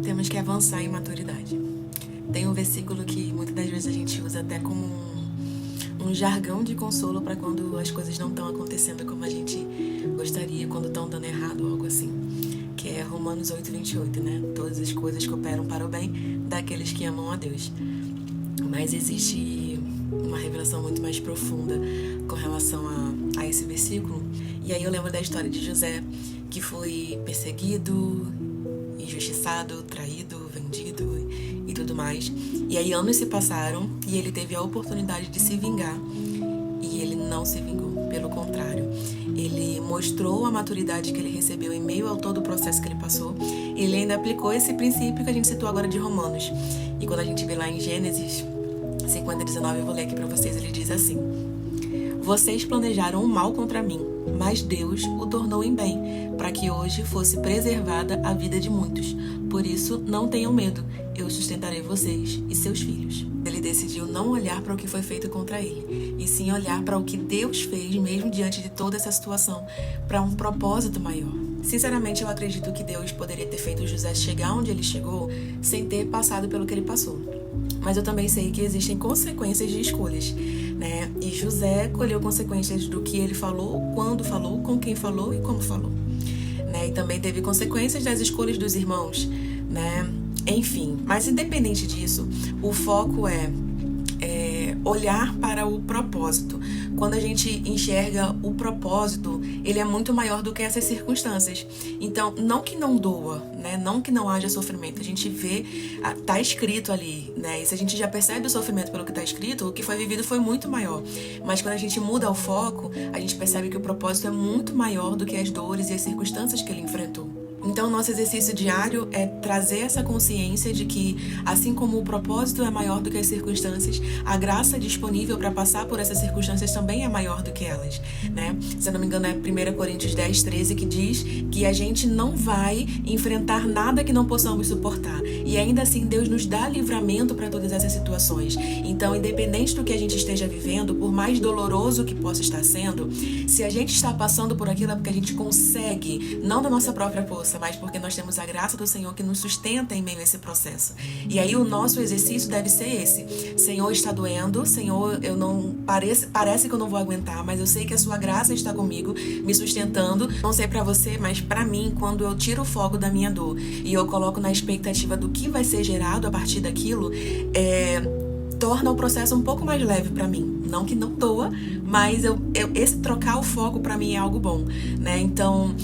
Temos que avançar em maturidade. Tem um versículo que muitas das vezes a gente usa até como um jargão de consolo para quando as coisas não estão acontecendo como a gente gostaria, quando estão dando errado ou algo assim. Que é Romanos 8:28, né? Todas as coisas cooperam para o bem daqueles que amam a Deus. Mas existe uma revelação muito mais profunda com relação a esse versículo. E aí eu lembro da história de José, que foi perseguido, injustiçado, traído, vendido e tudo mais. E aí anos se passaram e ele teve a oportunidade de se vingar e ele não se vingou. Pelo contrário, ele mostrou a maturidade que ele recebeu em meio ao todo o processo que ele passou. Ele ainda aplicou esse princípio que a gente citou agora de Romanos. E quando a gente vê lá em Gênesis 50:19, eu vou ler aqui para vocês, ele diz assim: vocês planejaram o mal contra mim, mas Deus o tornou em bem, para que hoje fosse preservada a vida de muitos. Por isso, não tenham medo, eu sustentarei vocês e seus filhos. Ele decidiu não olhar para o que foi feito contra ele, e sim olhar para o que Deus fez, mesmo diante de toda essa situação, para um propósito maior. Sinceramente, eu acredito que Deus poderia ter feito José chegar onde ele chegou sem ter passado pelo que ele passou. Mas eu também sei que existem consequências de escolhas, né? E José colheu consequências do que ele falou, quando falou, com quem falou e como falou, né? E também teve consequências das escolhas dos irmãos, né? Enfim, mas independente disso, o foco é olhar para o propósito. Quando a gente enxerga o propósito, ele é muito maior do que essas circunstâncias. Então, não que não doa, né? Não que não haja sofrimento. A gente vê, tá escrito ali, né? E se a gente já percebe o sofrimento pelo que tá escrito, o que foi vivido foi muito maior. Mas quando a gente muda o foco, a gente percebe que o propósito é muito maior do que as dores e as circunstâncias que ele enfrentou. Então, nosso exercício diário é trazer essa consciência de que, assim como o propósito é maior do que as circunstâncias, a graça disponível para passar por essas circunstâncias também é maior do que elas, né? Se eu não me engano, é 1 Coríntios 10:13 que diz que a gente não vai enfrentar nada que não possamos suportar. E ainda assim, Deus nos dá livramento para todas essas situações. Então, independente do que a gente esteja vivendo, por mais doloroso que possa estar sendo, se a gente está passando por aquilo é porque a gente consegue, não da nossa própria força, mas porque nós temos a graça do Senhor que nos sustenta em meio a esse processo. E aí o nosso exercício deve ser esse: Senhor, está doendo, Senhor, eu não parece que eu não vou aguentar, mas eu sei que a sua graça está comigo, me sustentando. Não sei pra você, mas pra mim, quando eu tiro o foco da minha dor e eu coloco na expectativa do que vai ser gerado a partir daquilo, torna o processo um pouco mais leve pra mim. Não que não doa, mas esse trocar o foco pra mim é algo bom, né? Então,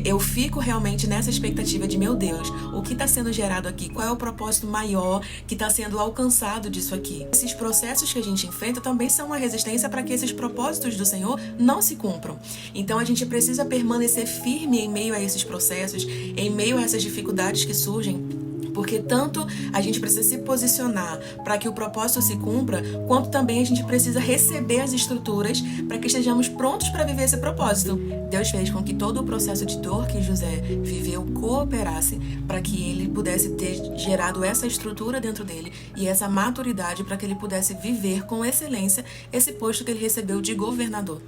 eu fico realmente nessa expectativa de, meu Deus, o que tá sendo gerado aqui? Qual é o propósito maior que tá sendo alcançado disso aqui? Esses processos que a gente enfrenta também são uma resistência para que esses propósitos do Senhor não se cumpram. Então, a gente precisa permanecer firme em meio a esses processos, em meio a essas dificuldades que surgem, porque tanto a gente precisa se posicionar para que o propósito se cumpra, quanto também a gente precisa receber as estruturas para que estejamos prontos para viver esse propósito. Deus fez com que todo o processo de dor que José viveu cooperasse para que ele pudesse ter gerado essa estrutura dentro dele e essa maturidade para que ele pudesse viver com excelência esse posto que ele recebeu de governador,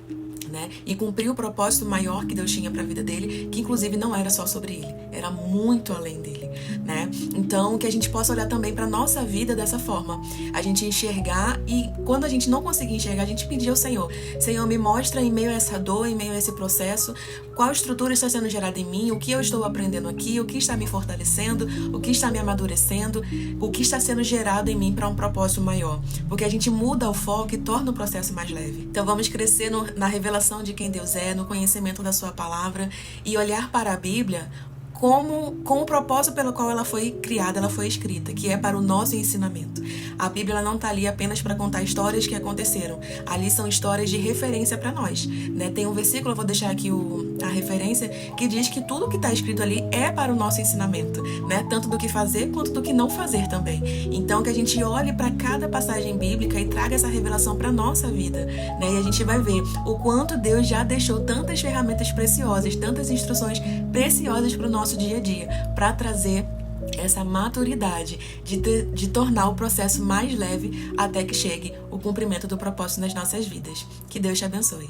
né? E cumprir o propósito maior que Deus tinha para a vida dele, que inclusive não era só sobre ele, era muito além dele, né? Então, que a gente possa olhar também para nossa vida dessa forma, a gente enxergar, e quando a gente não conseguir enxergar, a gente pedir ao Senhor: Senhor, me mostra em meio a essa dor, em meio a esse processo, qual estrutura está sendo gerada em mim, o que eu estou aprendendo aqui, o que está me fortalecendo, o que está me amadurecendo, o que está sendo gerado em mim para um propósito maior, porque a gente muda o foco e torna o processo mais leve. Então vamos crescer na revelação de quem Deus é, no conhecimento da sua palavra, e olhar para a Bíblia com o propósito pelo qual ela foi criada, ela foi escrita, que é para o nosso ensinamento. A Bíblia ela não está ali apenas para contar histórias que aconteceram. Ali são histórias de referência para nós, né? Tem um versículo, eu vou deixar aqui a referência, que diz que tudo que está escrito ali é para o nosso ensinamento, né? Tanto do que fazer quanto do que não fazer também. Então, que a gente olhe para cada passagem bíblica e traga essa revelação para a nossa vida, né? E a gente vai ver o quanto Deus já deixou tantas ferramentas preciosas, tantas instruções preciosas para o nosso dia a dia, para trazer essa maturidade de tornar o processo mais leve até que chegue o cumprimento do propósito nas nossas vidas. Que Deus te abençoe.